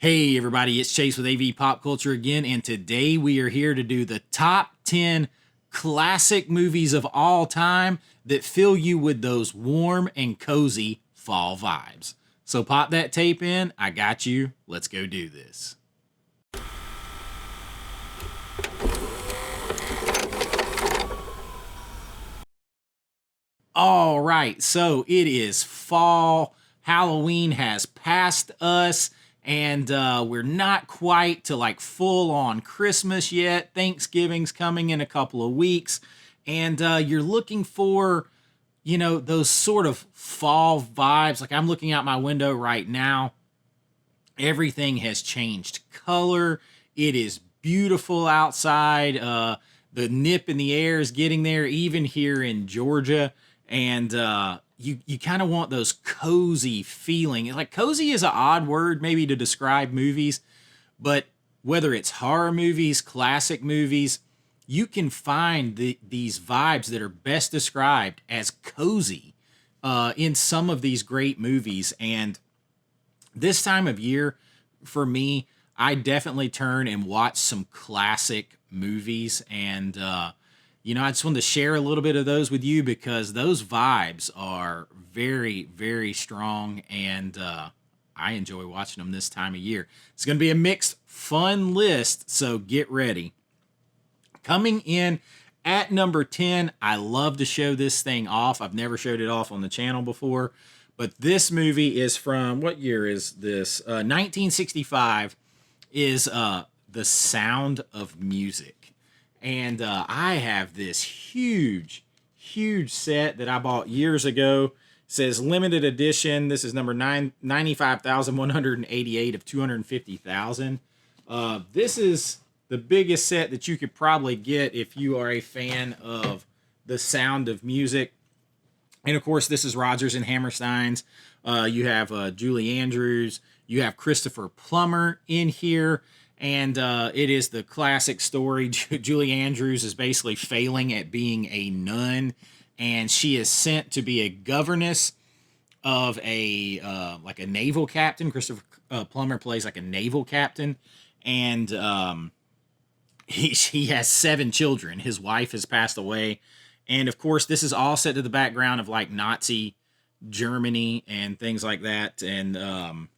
Hey everybody, it's Chase with AV Pop Culture again, and today we are here to do the top 10 classic movies of all time that fill you with those warm and cozy fall vibes. So pop that tape in, I got you, let's go do this. All right, so it is fall. Halloween has passed us, and we're not quite to like full on Christmas yet. Thanksgiving's coming in a couple of weeks, and you're looking for, those sort of fall vibes. Like I'm looking out my window right now, everything has changed color. It is beautiful outside. The nip in the air is getting there, even here in Georgia, and you kind of want those cozy feeling. Like cozy is an odd word maybe to describe movies, but whether it's horror movies, classic movies, you can find these vibes that are best described as cozy in some of these great movies. And this time of year, for me, I definitely turn and watch some classic movies. And, I just wanted to share a little bit of those with you because those vibes are very, very strong. And I enjoy watching them this time of year. It's going to be a mixed, fun list. So get ready. Coming in at number 10, I love to show this thing off. I've never showed it off on the channel before. But this movie is from, what year is this? 1965 is The Sound of Music. And I have this huge, huge set that I bought years ago. It says limited edition. This is number 95,188 of 250,000. This is the biggest set that you could probably get if you are a fan of The Sound of Music. And of course, this is Rodgers and Hammerstein's. You have Julie Andrews. You have Christopher Plummer in here. And it is the classic story. Julie Andrews is basically failing at being a nun. And she is sent to be a governess of a naval captain. Christopher Plummer plays like a naval captain. And he has 7 children. His wife has passed away. And of course, this is all set to the background of like Nazi Germany and things like that. And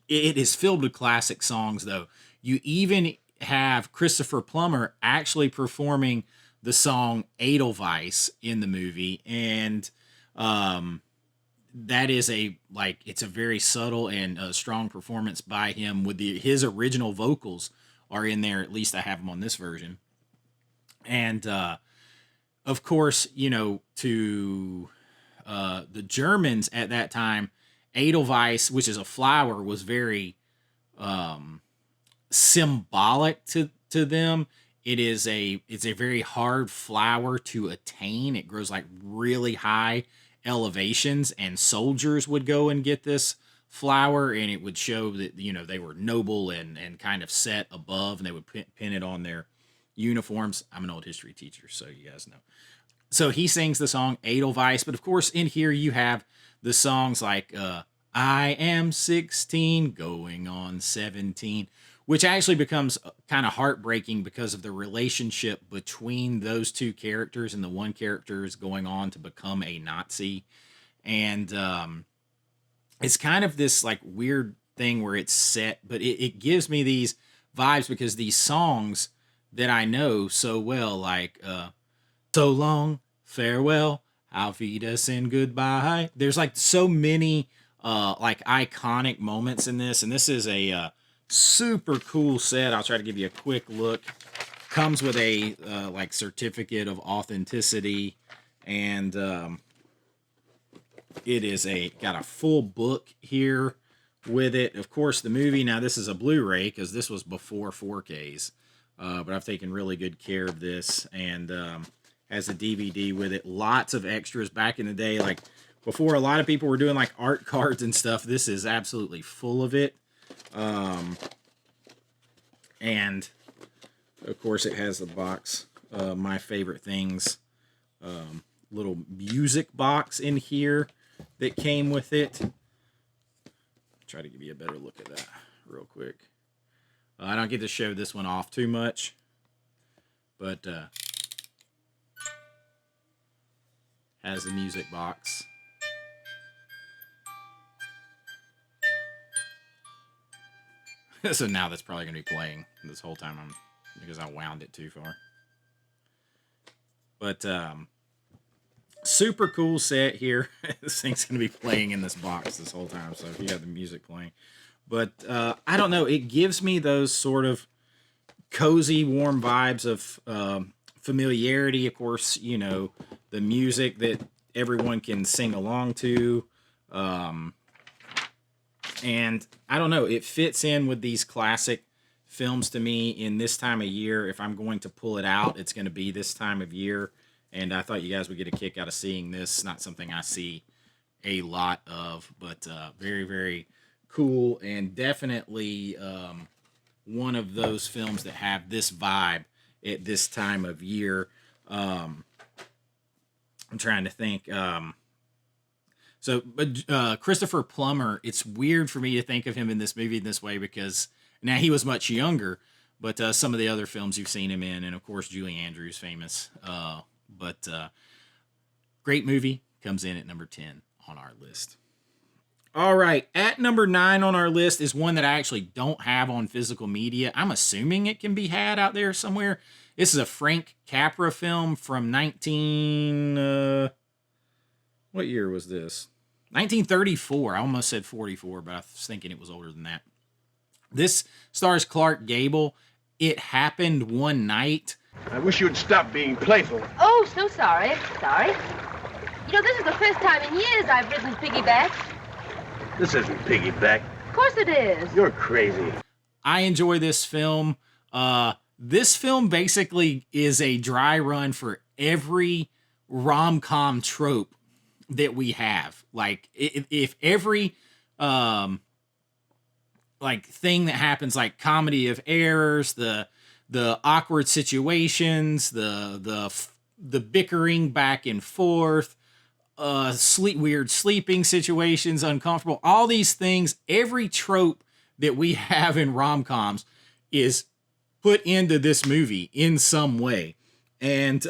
it is filled with classic songs, though. You even have Christopher Plummer actually performing the song Edelweiss in the movie. And that is it's a very subtle and strong performance by him with his original vocals are in there. At least I have them on this version. And, of course, to the Germans at that time, Edelweiss, which is a flower, was very symbolic to them. It's a very hard flower to attain. It grows like really high elevations, and soldiers would go and get this flower, and it would show that they were noble and kind of set above, and they would pin it on their uniforms. I'm an old history teacher, so you guys know. So he sings the song Edelweiss, but of course in here you have the songs like I am 16 going on 17, which actually becomes kind of heartbreaking because of the relationship between those two characters, and the one character is going on to become a Nazi. And it's kind of this like weird thing where it's set, but it gives me these vibes because these songs that I know so well, like so long, farewell, auf Wiedersehen, goodbye. There's like so many like iconic moments in this, and this is a super cool set. I'll try to give you a quick look. Comes with a like certificate of authenticity, and it is got a full book here with it. Of course, the movie, now this is a Blu-ray because this was before 4Ks. But I've taken really good care of this, and has a DVD with it. Lots of extras back in the day. Like before a lot of people were doing like art cards and stuff, this is absolutely full of it. And of course it has the box, My Favorite Things, little music box in here that came with it. Try to give you a better look at that quick. I don't get to show this one off too much, but has the music box. So now that's probably going to be playing this whole time because I wound it too far. But super cool set here. This thing's going to be playing in this box this whole time, so if you have the music playing. But I don't know, it gives me those sort of cozy, warm vibes of familiarity. Of course, you know, the music that everyone can sing along to. And I don't know, it fits in with these classic films to me in this time of year. If I'm going to pull it out, it's going to be this time of year. And I thought you guys would get a kick out of seeing this. Not something I see a lot of, but very, very cool, and definitely one of those films that have this vibe at this time of year. I'm trying to think. Christopher Plummer, it's weird for me to think of him in this movie in this way because now he was much younger, but some of the other films you've seen him in, and of course Julie Andrews, famous. But great movie, comes in at number 10 on our list. All right, at number 9 on our list is one that I actually don't have on physical media. I'm assuming it can be had out there somewhere. This is a Frank Capra film from what year was this? 1934. I almost said 44, but I was thinking it was older than that. This stars Clark Gable. It Happened One Night. I wish you'd stop being playful. Oh, so sorry. Sorry. You know, this is the first time in years I've ridden piggyback. This isn't piggyback. Of course it is. You're crazy. I enjoy this film. This film basically is a dry run for every rom-com trope that we have. Like, if every like thing that happens, like comedy of errors, the awkward situations, the bickering back and forth, weird sleeping situations, uncomfortable, all these things, every trope that we have in rom-coms is put into this movie in some way. And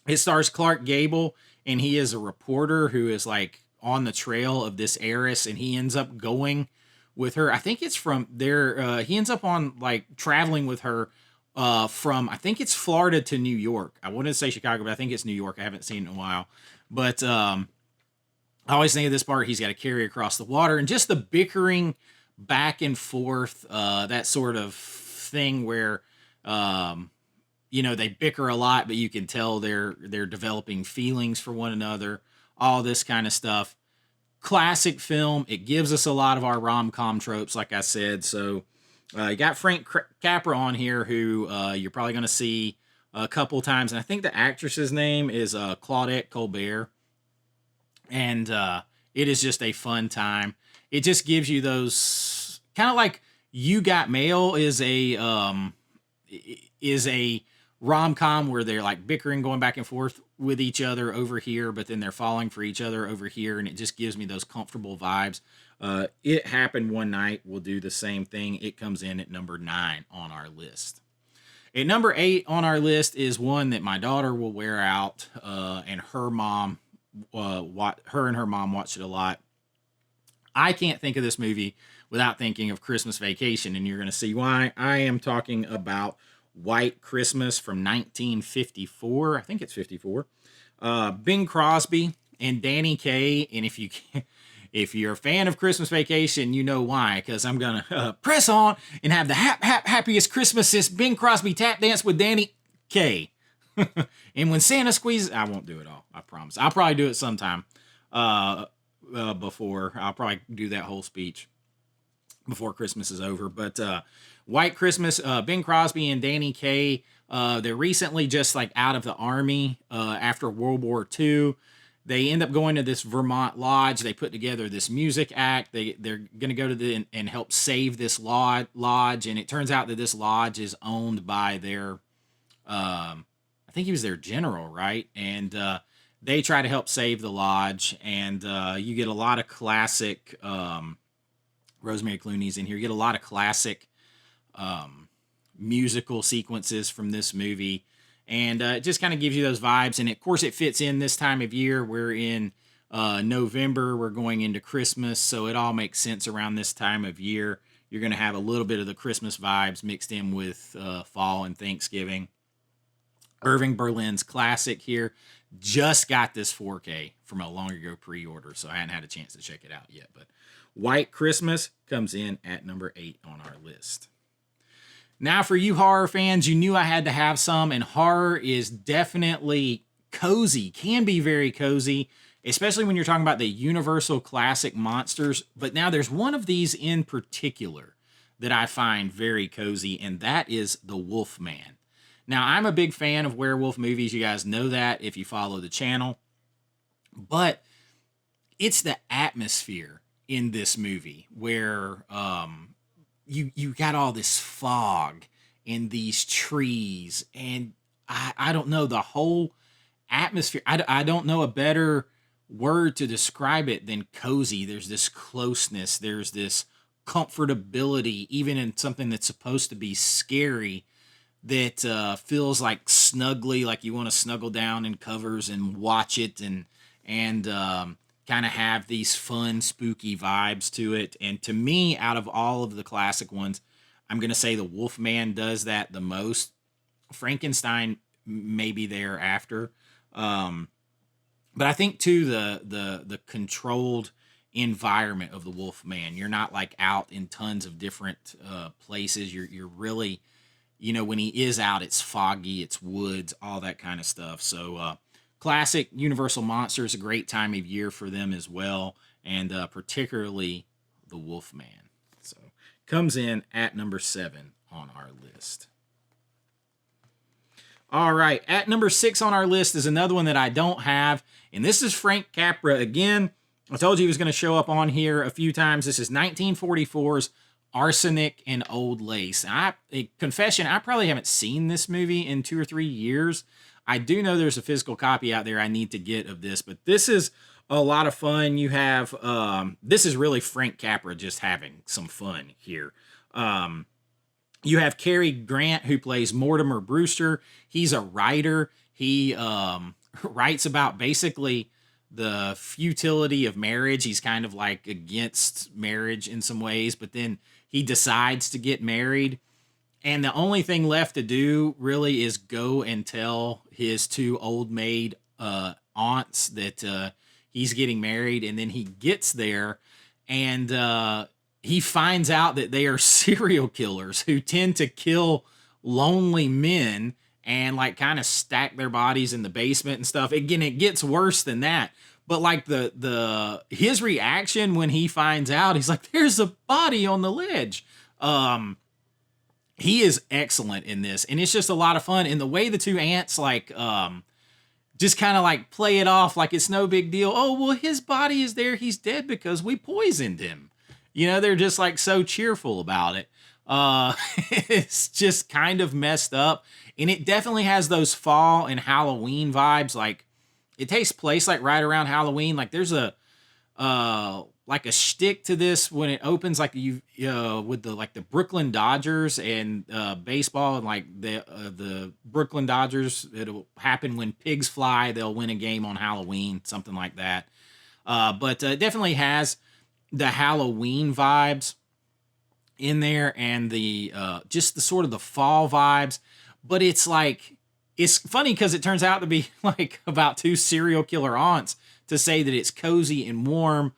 it stars Clark Gable, and he is a reporter who is like on the trail of this heiress, and he ends up going with her. I think it's from there. He ends up on like traveling with her from, I think it's Florida to New York. I wanted to say Chicago, but I think it's New York. I haven't seen it in a while. But I always think of this part. He's got to carry across the water, and just the bickering back and forth, that sort of thing where, you know, they bicker a lot, but you can tell they're developing feelings for one another, all this kind of stuff. Classic film. It gives us a lot of our rom-com tropes, like I said. So you got Frank Capra on here, who you're probably going to see a couple times. And I think the actress's name is Claudette Colbert. And it is just a fun time. It just gives you those kind of like You Got Mail is a rom-com where they're like bickering, going back and forth with each other over here, but then they're falling for each other over here, and it just gives me those comfortable vibes. It Happened One Night will do the same thing. It comes in at number 9 on our list. At number 8 on our list is one that my daughter will wear out, and her mom, her and her mom watched it a lot. I can't think of this movie without thinking of Christmas Vacation, and you're going to see why. I am talking about White Christmas from 1954. I think it's 54. Bing Crosby and Danny Kaye. And if you're a fan of Christmas Vacation, you know why. Because I'm going to press on and have the happiest Christmases Bing Crosby tap dance with Danny Kaye. And when Santa squeezes, I won't do it all. I promise. I'll probably do it sometime before. I'll probably do that whole speech before Christmas is over. But White Christmas, Bing Crosby and Danny Kaye, they're recently just like out of the army after World War II. They end up going to this Vermont lodge. They put together this music act. They're going to go to and help save this lodge. And it turns out that this lodge is owned by their, I think he was their general, right? And they try to help save the lodge. And you get a lot of classic Rosemary Clooney's in here. You get a lot of classic musical sequences from this movie. And it just kind of gives you those vibes. And of course, it fits in this time of year. We're in November. We're going into Christmas. So it all makes sense around this time of year. You're going to have a little bit of the Christmas vibes mixed in with fall and Thanksgiving. Irving Berlin's classic here. Just got this 4K from a long ago pre-order, so I hadn't had a chance to check it out yet. But White Christmas comes in at number 8 on our list. Now, for you horror fans, you knew I had to have some, and horror is definitely cozy, can be very cozy, especially when you're talking about the Universal classic monsters. But now there's one of these in particular that I find very cozy, and that is the Wolfman. Now, I'm a big fan of werewolf movies. You guys know that if you follow the channel. But it's the atmosphere in this movie where you got all this fog and these trees. And I don't know, the whole atmosphere. I don't know a better word to describe it than cozy. There's this closeness. There's this comfortability, even in something that's supposed to be scary, that feels like snuggly, like you want to snuggle down in covers and watch it and kind of have these fun, spooky vibes to it. And to me, out of all of the classic ones, I'm going to say the Wolfman does that the most. Frankenstein maybe thereafter. But I think, too, the controlled environment of the Wolfman. You're not like out in tons of different places. You're really... when he is out, it's foggy, it's woods, all that kind of stuff. So classic Universal Monsters, a great time of year for them as well, and particularly the Wolfman. So comes in at number 7 on our list. All right, at number 6 on our list is another one that I don't have, and this is Frank Capra again. I told you he was going to show up on here a few times. This is 1944's Arsenic and Old Lace. Confession, I probably haven't seen this movie in 2 or 3 years. I do know there's a physical copy out there I need to get of this, but this is a lot of fun. You have, this is really Frank Capra just having some fun here. You have Cary Grant, who plays Mortimer Brewster. He's a writer. He writes about basically the futility of marriage. He's kind of like against marriage in some ways, but then he decides to get married. And the only thing left to do really is go and tell his 2 old maid aunts that he's getting married. And then he gets there and he finds out that they are serial killers who tend to kill lonely men and like kind of stack their bodies in the basement and stuff. Again, it gets worse than that. But like his reaction when he finds out, he's like, "There's a body on the ledge." He is excellent in this, and it's just a lot of fun. And the way the 2 aunts like just kind of like play it off like it's no big deal. Oh, well, his body is there. He's dead because we poisoned him. They're just like so cheerful about it. It's just kind of messed up, and it definitely has those fall and Halloween vibes. Like, it takes place like right around Halloween. Like there's a like a shtick to this when it opens, like with the Brooklyn Dodgers and baseball, and like the Brooklyn Dodgers. It'll happen when pigs fly. They'll win a game on Halloween, something like that. But it definitely has the Halloween vibes in there, and the just the sort of the fall vibes. But it's like, it's funny because it turns out to be like about 2 serial killer aunts to say that it's cozy and warm,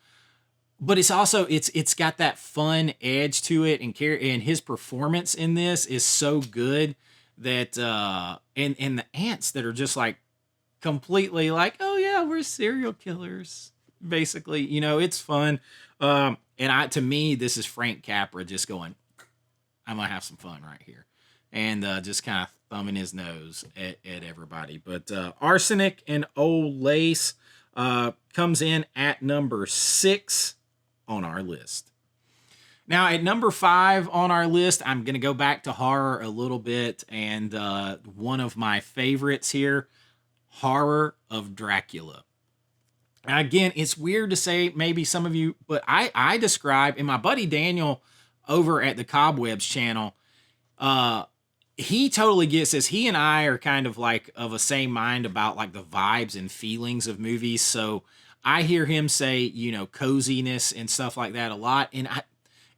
but it's also, it's got that fun edge to it, and his performance in this is so good that and the aunts that are just like completely like, "Oh yeah, we're serial killers," basically. It's fun. And to me, this is Frank Capra just going, "I'm gonna have some fun right here," and just kind of thumbing his nose at everybody. But Arsenic and Old Lace comes in at number 6 on our list. Now, at number 5 on our list, I'm going to go back to horror a little bit, and one of my favorites here, Horror of Dracula. Again, it's weird to say, maybe some of you, but I describe, and my buddy Daniel over at the Cobwebs channel, he totally gets this. He and I are kind of like of a same mind about like the vibes and feelings of movies. So I hear him say, you know, coziness and stuff like that a lot. And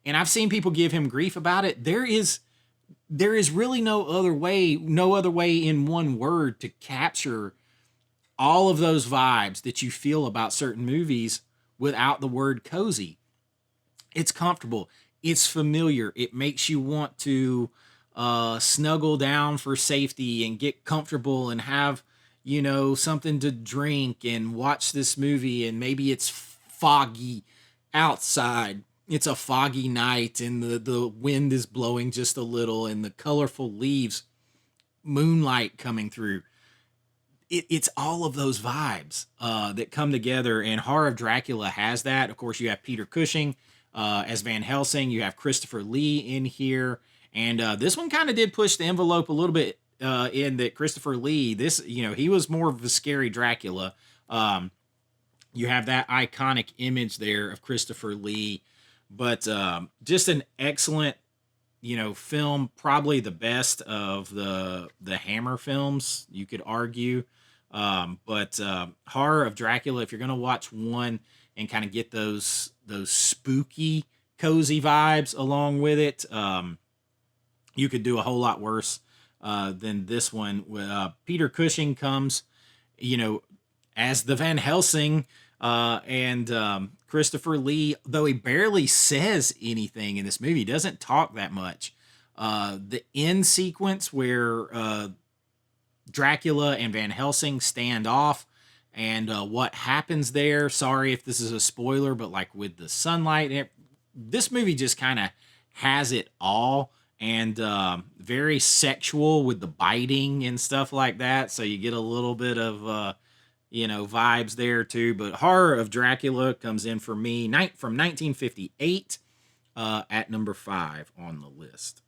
I've seen people give him grief about it. There is really no other way in one word to capture all of those vibes that you feel about certain movies without the word cozy. It's comfortable. It's familiar. It makes you want to snuggle down for safety and get comfortable and have, you know, something to drink and watch this movie. And maybe it's foggy outside. It's a foggy night and the wind is blowing just a little and the colorful leaves, moonlight coming through. It's all of those vibes that come together, and Horror of Dracula has that. Of course, you have Peter Cushing as Van Helsing. You have Christopher Lee in here, and this one kind of did push the envelope a little bit in that Christopher Lee, he was more of a scary Dracula. You have that iconic image there of Christopher Lee, but just an excellent, film, probably the best of the Hammer films, you could argue. But Horror of Dracula, if you're gonna watch one and kind of get those spooky, cozy vibes along with it, you could do a whole lot worse than this one. Peter Cushing comes, as the Van Helsing, and Christopher Lee, though he barely says anything in this movie, doesn't talk that much. The end sequence where Dracula and Van Helsing stand off, and what happens there. Sorry if this is a spoiler, but like with the sunlight, this movie just kind of has it all, and very sexual with the biting and stuff like that. So you get a little bit of vibes there too. But Horror of Dracula comes in for me from 1958 at number 5 on the list.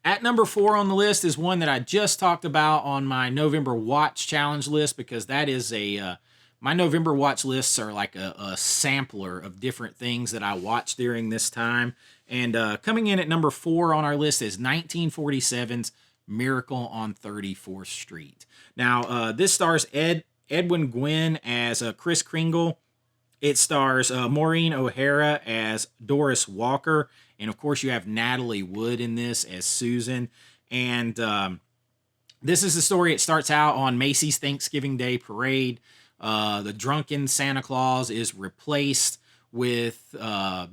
At number 4 on the list is one that I just talked about on my November Watch Challenge list, because that is my November Watch lists are like a sampler of different things that I watched during this time. And coming in at number 4 on our list is 1947's Miracle on 34th Street. Now, this stars Edwin Gwynn as Kris Kringle. It stars Maureen O'Hara as Doris Walker. And, of course, you have Natalie Wood in this as Susan. And this is the story. It starts out on Macy's Thanksgiving Day Parade. The drunken Santa Claus is replaced with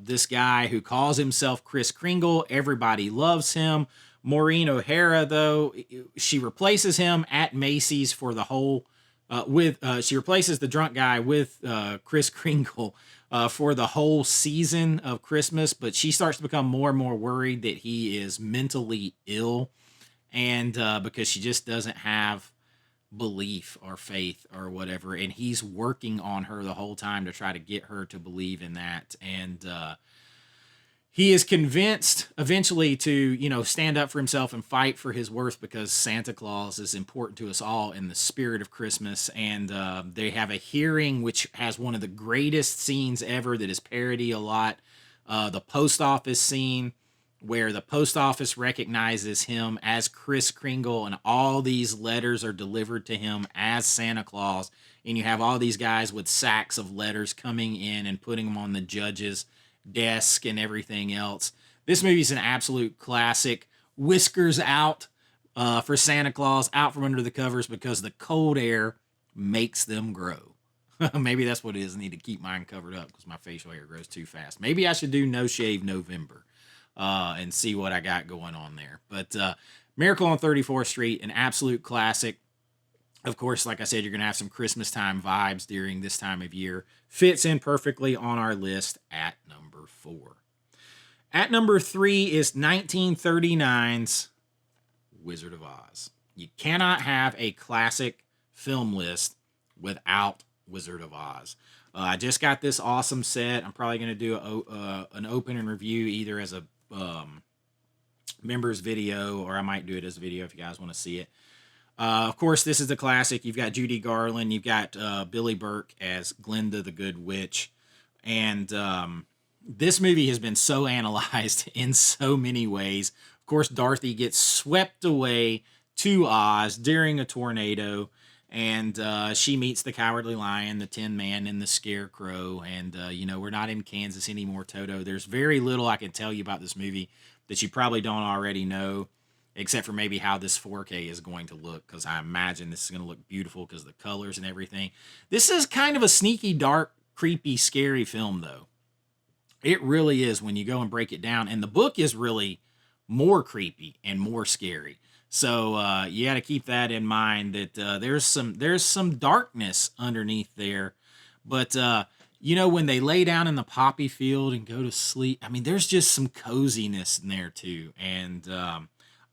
this guy who calls himself Kris Kringle. Everybody loves him. Maureen O'Hara, though, she replaces him at Macy's for the whole... she replaces the drunk guy with Kris Kringle for the whole season of Christmas, but she starts to become more and more worried that he is mentally ill, and because she just doesn't have belief or faith or whatever, and he's working on her the whole time to try to get her to believe in that. And he is convinced eventually to, stand up for himself and fight for his worth, because Santa Claus is important to us all in the spirit of Christmas. And they have a hearing, which has one of the greatest scenes ever that is parodied a lot. The post office scene, where the post office recognizes him as Kris Kringle, and all these letters are delivered to him as Santa Claus. And you have all these guys with sacks of letters coming in and putting them on the judge's desk and everything else. This movie is an absolute classic. Whiskers out for Santa Claus, out from under the covers, because the cold air makes them grow. Maybe that's what it is. I need to keep mine covered up because my facial hair grows too fast. Maybe I should do No Shave November and see what I got going on there. But Miracle on 34th Street, an absolute classic. Of course, like I said, you're going to have some Christmas time vibes during this time of year. Fits in perfectly on our list at number 4. At number 3 is 1939's Wizard of Oz. You cannot have a classic film list without Wizard of Oz. I just got this awesome set. I'm probably going to do an open and review either as a members video, or I might do it as a video if you guys want to see it. Of course, this is the classic. You've got Judy Garland. You've got Billy Burke as Glinda the Good Witch. And this movie has been so analyzed in so many ways. Of course, Dorothy gets swept away to Oz during a tornado. And she meets the Cowardly Lion, the Tin Man, and the Scarecrow. And, we're not in Kansas anymore, Toto. There's very little I can tell you about this movie that you probably don't already know, except for maybe how this 4K is going to look, because I imagine this is going to look beautiful because of the colors and everything. This is kind of a sneaky, dark, creepy, scary film, though. It really is when you go and break it down. And the book is really more creepy and more scary. So you got to keep that in mind, that there's some darkness underneath there. But, when they lay down in the poppy field and go to sleep, I mean, there's just some coziness in there, too. And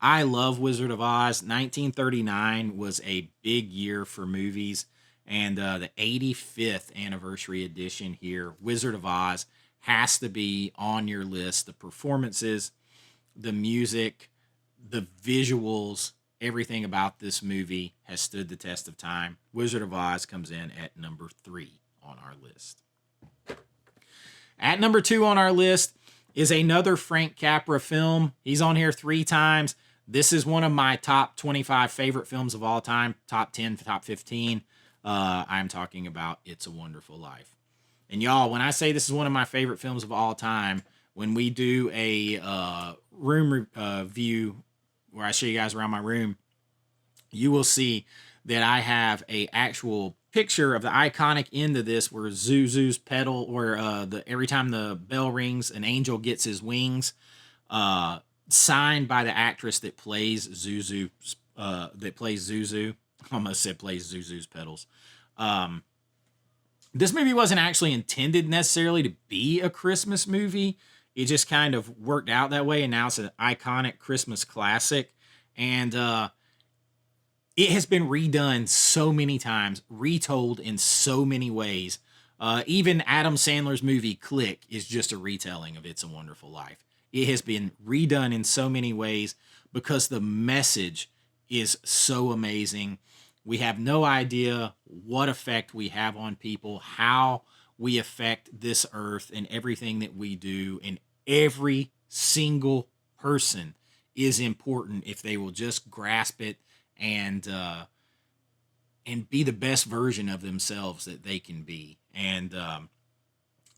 I love Wizard of Oz. 1939 was a big year for movies. And the 85th anniversary edition here, Wizard of Oz, has to be on your list. The performances, the music, the visuals, everything about this movie has stood the test of time. Wizard of Oz comes in at number 3 on our list. At number 2 on our list is another Frank Capra film. He's on here 3 times. This is one of my top 25 favorite films of all time, top 10, top 15. I'm talking about It's a Wonderful Life. And y'all, when I say this is one of my favorite films of all time, when we do a room view where I show you guys around my room, you will see that I have a actual picture of the iconic end of this, where Zuzu's pedal, where every time the bell rings, an angel gets his wings, signed by the actress that plays Zuzu. I almost said plays Zuzu's pedals. This movie wasn't actually intended necessarily to be a Christmas movie. It just kind of worked out that way, and now it's an iconic Christmas classic. And it has been redone so many times, retold in so many ways. Even Adam Sandler's movie Click is just a retelling of It's a Wonderful Life. It has been redone in so many ways because the message is so amazing. We have no idea what effect we have on people, how we affect this earth and everything that we do. And every single person is important if they will just grasp it and be the best version of themselves that they can be. And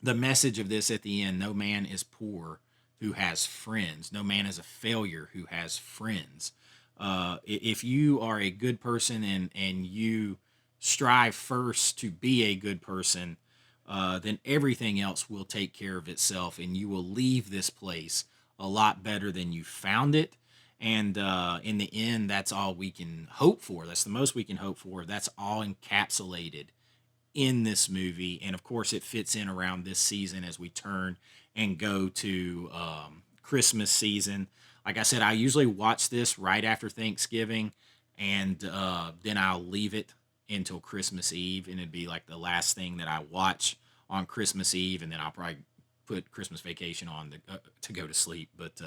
the message of this at the end: no man is poor who has friends. No man is a failure who has friends. If you are a good person and you strive first to be a good person, then everything else will take care of itself, and you will leave this place a lot better than you found it. And in the end, that's all we can hope for. That's the most we can hope for. That's all encapsulated in this movie. And of course, it fits in around this season as we turn and go to Christmas season. Like I said, I usually watch this right after Thanksgiving, and then I'll leave it until Christmas Eve, and it'd be like the last thing that I watch on Christmas Eve, and then I'll probably put Christmas Vacation on to go to sleep. But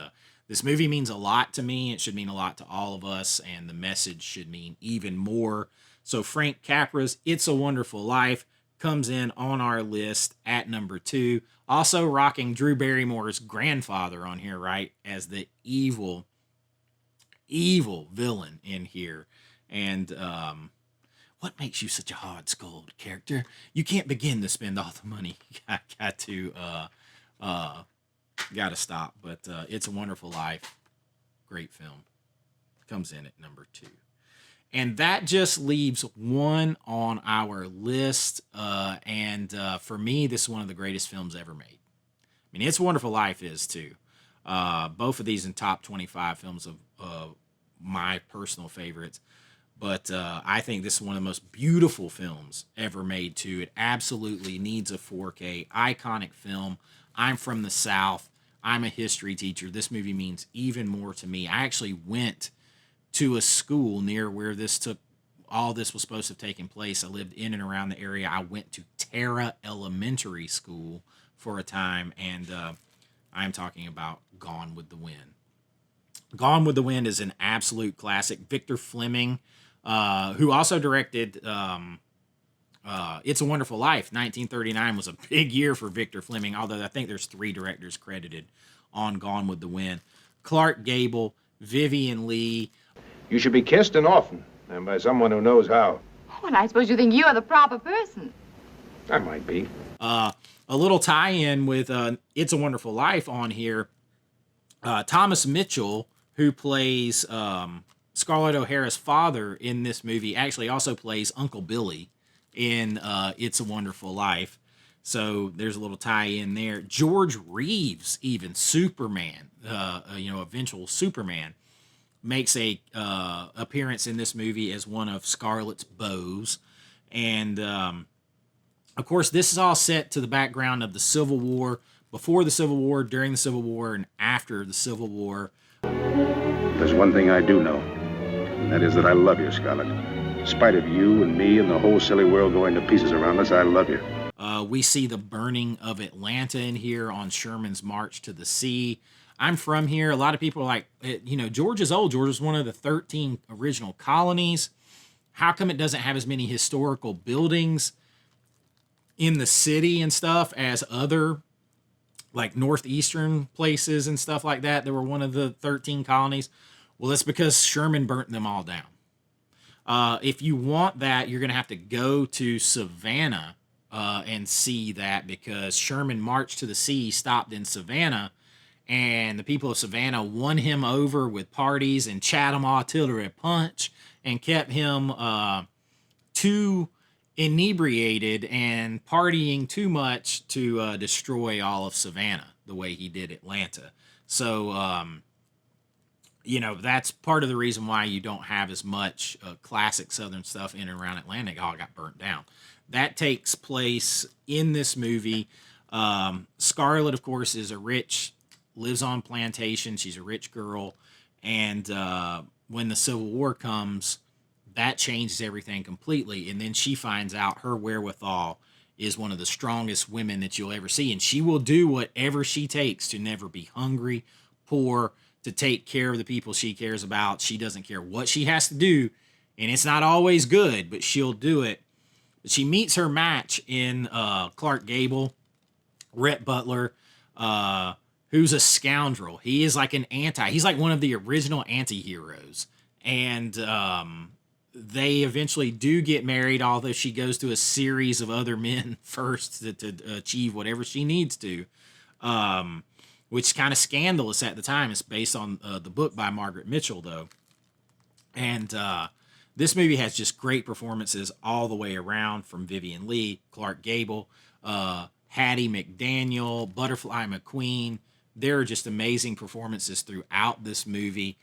this movie means a lot to me. It should mean a lot to all of us, and the message should mean even more. So Frank Capra's It's a Wonderful Life comes in on our list at number 2. Also rocking Drew Barrymore's grandfather on here, right, as the evil villain in here. And what makes you such a hard-skulled character? You can't begin to spend all the money. Got to stop. But It's a Wonderful Life, great film, comes in at number 2. And that just leaves one on our list. And for me, this is one of the greatest films ever made. I mean, It's a Wonderful Life is too. Both of these in top 25 films of my personal favorites. But I think this is one of the most beautiful films ever made too. It absolutely needs a 4K. Iconic film. I'm from the South. I'm a history teacher. This movie means even more to me. I actually went to a school near where all this was supposed to have taken place. I lived in and around the area. I went to Terra Elementary School for a time, and I'm talking about Gone with the Wind. Gone with the Wind is an absolute classic. Victor Fleming who also directed It's a Wonderful Life. 1939 was a big year for Victor Fleming, although I think there's 3 directors credited on Gone with the Wind. Clark Gable, Vivian Leigh. You should be kissed and often, and by someone who knows how. Oh, and I suppose you think you're the proper person. I might be. A little tie-in with It's a Wonderful Life on here. Thomas Mitchell, who plays Scarlett O'Hara's father in this movie, actually also plays Uncle Billy in It's a Wonderful Life. So there's a little tie-in there. George Reeves, even Superman, eventual Superman, makes a appearance in this movie as one of Scarlett's beaux. And, of course, this is all set to the background of the Civil War, before the Civil War, during the Civil War, and after the Civil War. There's one thing I do know, and that is that I love you, Scarlett. In spite of you and me and the whole silly world going to pieces around us, I love you. We see the burning of Atlanta in here on Sherman's March to the Sea. I'm from here. A lot of people are like, Georgia's old. Georgia's one of the 13 original colonies. How come it doesn't have as many historical buildings in the city and stuff as other, like, northeastern places and stuff like that were one of the 13 colonies? Well, that's because Sherman burnt them all down. If you want that, you're going to have to go to Savannah and see that, because Sherman marched to the sea, stopped in Savannah, and the people of Savannah won him over with parties and Chatham artillery punch, and kept him too inebriated and partying too much to destroy all of Savannah the way he did Atlanta. So, that's part of the reason why you don't have as much classic Southern stuff in and around Atlanta. It all got burnt down. That takes place in this movie. Scarlett, of course, lives on plantation. She's a rich girl. And when the Civil War comes, that changes everything completely. And then she finds out her wherewithal is one of the strongest women that you'll ever see. And she will do whatever she takes to never be hungry, poor, to take care of the people she cares about. She doesn't care what she has to do. And it's not always good, but she'll do it. But she meets her match in Clark Gable, Rhett Butler, who's a scoundrel. He is like he's like one of the original anti-heroes. And they eventually do get married, although she goes through a series of other men first to achieve whatever she needs to, which is kind of scandalous at the time. It's based on the book by Margaret Mitchell, though. And this movie has just great performances all the way around, from Vivian Leigh, Clark Gable, Hattie McDaniel, Butterfly McQueen. There are just amazing performances throughout this movie.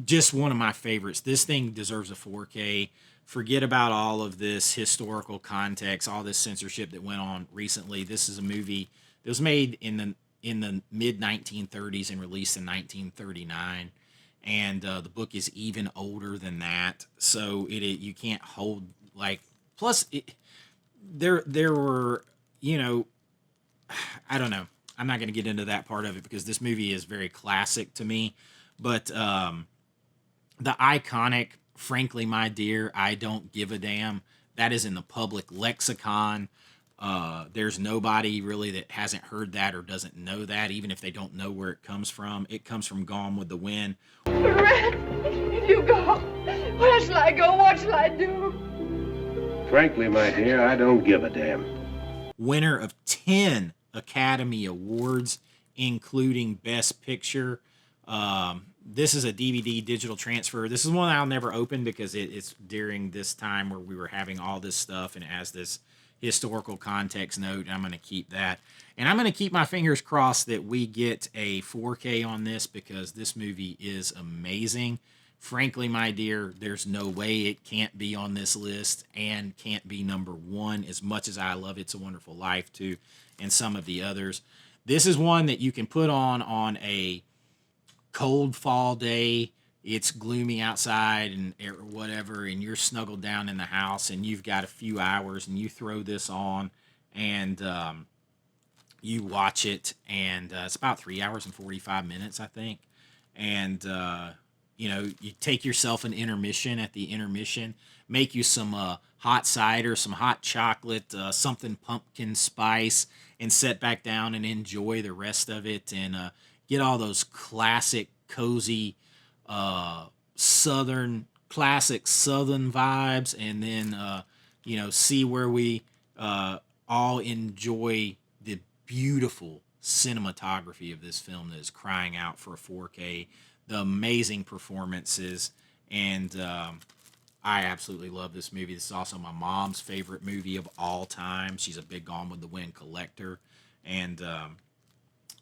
Just one of my favorites. This thing deserves a 4K. Forget about all of this historical context, all this censorship that went on recently. This is a movie that was made in the mid 1930s and released in 1939. And the book is even older than that, so you can't hold, like. Plus, there were, I don't know. I'm not going to get into that part of it because this movie is very classic to me. But the iconic, "Frankly, my dear, I don't give a damn," that is in the public lexicon. There's nobody really that hasn't heard that or doesn't know that, even if they don't know where it comes from. It comes from Gone with the Wind. Red, if you go, where shall I go? What shall I do? Frankly, my dear, I don't give a damn. Winner of 10 Academy Awards, including Best Picture. This is a DVD digital transfer. This is one I'll never open because it's during this time where we were having all this stuff, and it has this historical context note, and I'm going to keep that. And I'm going to keep my fingers crossed that we get a 4K on this, because this movie is amazing. Frankly, my dear, there's no way it can't be on this list and can't be number one, as much as I love It's a Wonderful Life too, and some of the others. This is one that you can put on a cold fall day. It's gloomy outside and or whatever, and you're snuggled down in the house and you've got a few hours, and you throw this on and you watch it, and it's about 3 hours and 45 minutes, I think. And you know, you take yourself an intermission. At the intermission, make you some hot cider, some hot chocolate, something pumpkin spice, and sit back down and enjoy the rest of it, and get all those classic, cozy, classic southern vibes, and then you know, see where we all enjoy the beautiful cinematography of this film that is crying out for 4K, the amazing performances, and I absolutely love this movie. This is also my mom's favorite movie of all time. She's a big Gone with the Wind collector, and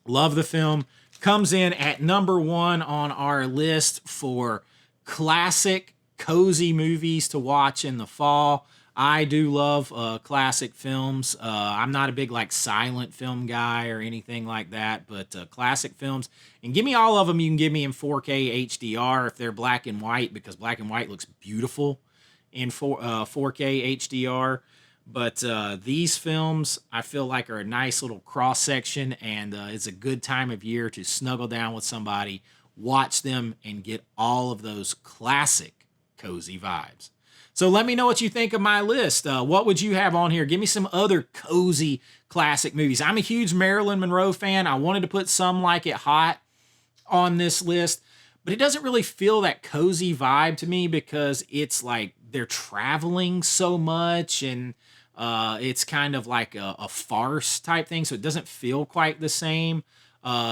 love the film. Comes in at number 1 on our list for classic, cozy movies to watch in the fall. I do love classic films. I'm not a big like silent film guy or anything like that, but classic films. And give me all of them. You can give me in 4K HDR if they're black and white, because black and white looks beautiful in 4K HDR. But these films, I feel like, are a nice little cross section, and it's a good time of year to snuggle down with somebody, watch them, and get all of those classic cozy vibes. So let me know what you think of my list. What would you have on here? Give me some other cozy classic movies. I'm a huge Marilyn Monroe fan. I wanted to put Some Like It Hot on this list, but it doesn't really feel that cozy vibe to me, because it's like they're traveling so much, and it's kind of like a farce type thing, so it doesn't feel quite the same.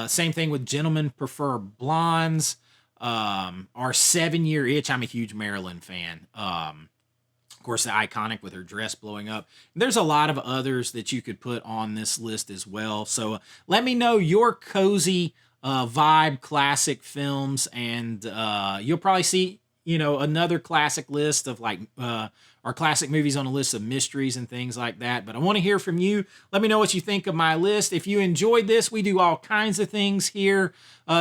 Same thing with Gentlemen Prefer Blondes, or 7 Year Itch. I'm a huge Marilyn fan. Of course, the iconic with her dress blowing up. There's a lot of others that you could put on this list as well. So let me know your cozy vibe classic films, and you'll probably see, you know, another classic list of like our classic movies on a list of mysteries and things like that. But I want to hear from you. Let me know what you think of my list. If you enjoyed this, we do all kinds of things here.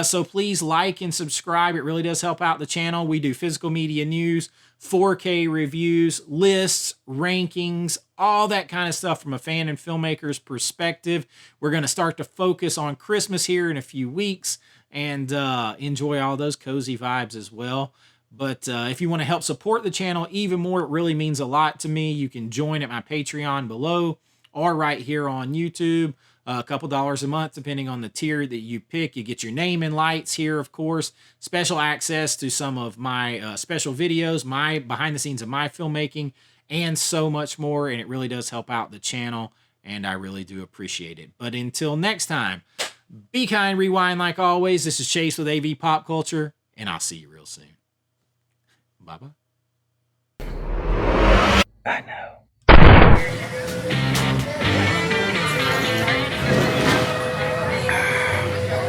So please like and subscribe. It really does help out the channel. We do physical media news, 4K reviews, lists, rankings, all that kind of stuff from a fan and filmmaker's perspective. We're going to start to focus on Christmas here in a few weeks, and enjoy all those cozy vibes as well. But if you want to help support the channel even more, it really means a lot to me. You can join at my Patreon below, or right here on YouTube. A couple dollars a month, depending on the tier that you pick. You get your name in lights here, of course. Special access to some of my special videos, my behind the scenes of my filmmaking, and so much more. And it really does help out the channel, and I really do appreciate it. But until next time, be kind, rewind like always. This is Chase with AV Pop Culture, and I'll see you real soon. Bye-bye. I know.